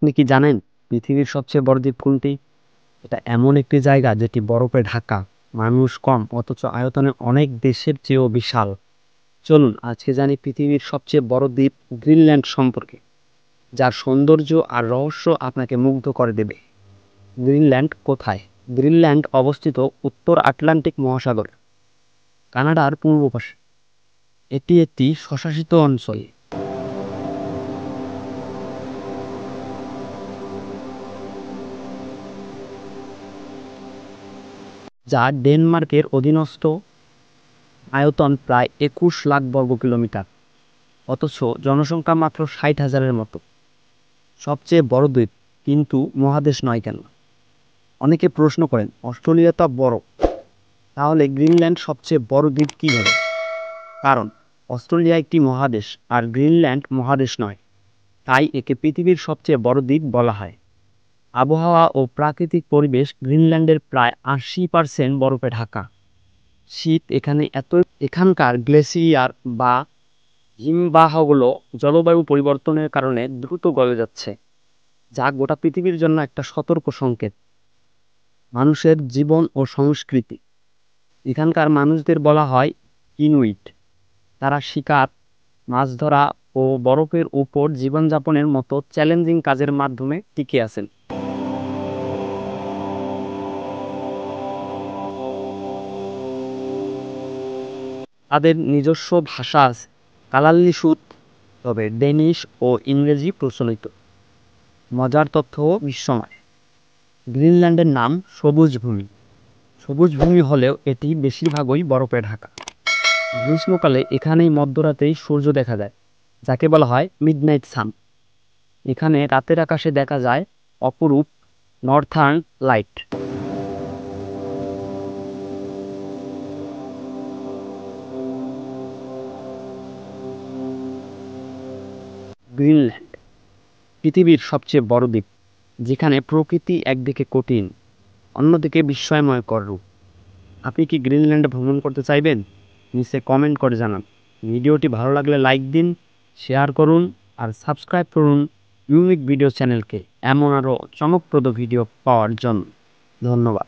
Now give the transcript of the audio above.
আপনি কি জানেন পৃথিবীর সবচেয়ে বড় দ্বীপ কোনটি? এটা এমন একটি জায়গা যেটি বরফে ঢাকা, মানুষ কম অথচ আয়তনে অনেক দেশের চেয়েও বিশাল। চলুন আজকে জানি পৃথিবীর সবচেয়ে বড় দ্বীপ গ্রিনল্যান্ড সম্পর্কে, যার সৌন্দর্য আর রহস্য আপনাকে মুগ্ধ করে দেবে। গ্রিনল্যান্ড কোথায়? গ্রিনল্যান্ড অবস্থিত উত্তর আটলান্টিক মহাসাগর, কানাডার পূর্ব পাশে। এটি একটি স্বশাসিত অঞ্চল যা ডেনমার্কের অধীনস্থ। আয়তন প্রায় 21 লাখ বর্গ কিলোমিটার, অথচ জনসংখ্যা মাত্র 60,000-এর মতো। সবচেয়ে বড় দ্বীপ, কিন্তু মহাদেশ নয় কেন? অনেকে প্রশ্ন করেন অস্ট্রেলিয়া তো বড়, তাহলে গ্রিনল্যান্ড সবচেয়ে বড় দ্বীপ কীভাবে? কারণ অস্ট্রেলিয়া একটি মহাদেশ আর গ্রিনল্যান্ড মহাদেশ নয়, তাই একে পৃথিবীর সবচেয়ে বড় দ্বীপ বলা হয়। আবহাওয়া ও প্রাকৃতিক পরিবেশ, গ্রিনল্যান্ডের প্রায় 80% বরফে ঢাকা। শীত এখানে এখানকার গ্লেসিয়ার বা হিমবাহগুলো জলবায়ু পরিবর্তনের কারণে দ্রুত গলে যাচ্ছে, যা গোটা পৃথিবীর জন্য একটা সতর্ক সংকেত। মানুষের জীবন ও সংস্কৃতি, এখানকার মানুষদের বলা হয় ইনুইট। তারা শিকার, মাছ ধরা ও বরফের উপর জীবনযাপনের মতো চ্যালেঞ্জিং কাজের মাধ্যমে টিকে আছেন। তাদের নিজস্ব ভাষা আছে, কালাল্লিসুত, তবে ডেনিশ ও ইংরেজি প্রচলিত। মজার তথ্য বিস্ময়, গ্রিনল্যান্ডের নাম সবুজ ভূমি। সবুজ ভূমি হলেও এটি বেশিরভাগই বরফে ঢাকা। গ্রীষ্মকালে এখানেই মধ্যরাতেই সূর্য দেখা যায়, যাকে বলা হয় মিডনাইট সান। এখানে রাতের আকাশে দেখা যায় অপরূপ নর্থার্ন লাইট। গ্রিনল্যান্ড পৃথিবীর সবচেয়ে বড় দ্বীপ, যেখানে প্রকৃতি একদিকে কঠিন, অন্যদিকে বিস্ময়ময়কর রূপ। আপনি কি গ্রিনল্যান্ডে ভ্রমণ করতে চাইবেন? নিচে কমেন্ট করে জানান। ভিডিওটি ভালো লাগলে লাইক দিন, শেয়ার করুন আর সাবস্ক্রাইব করুন ইউনিক ভিডিও চ্যানেলকে এমন আরও চমকপ্রদ ভিডিও পাওয়ার জন্য। ধন্যবাদ।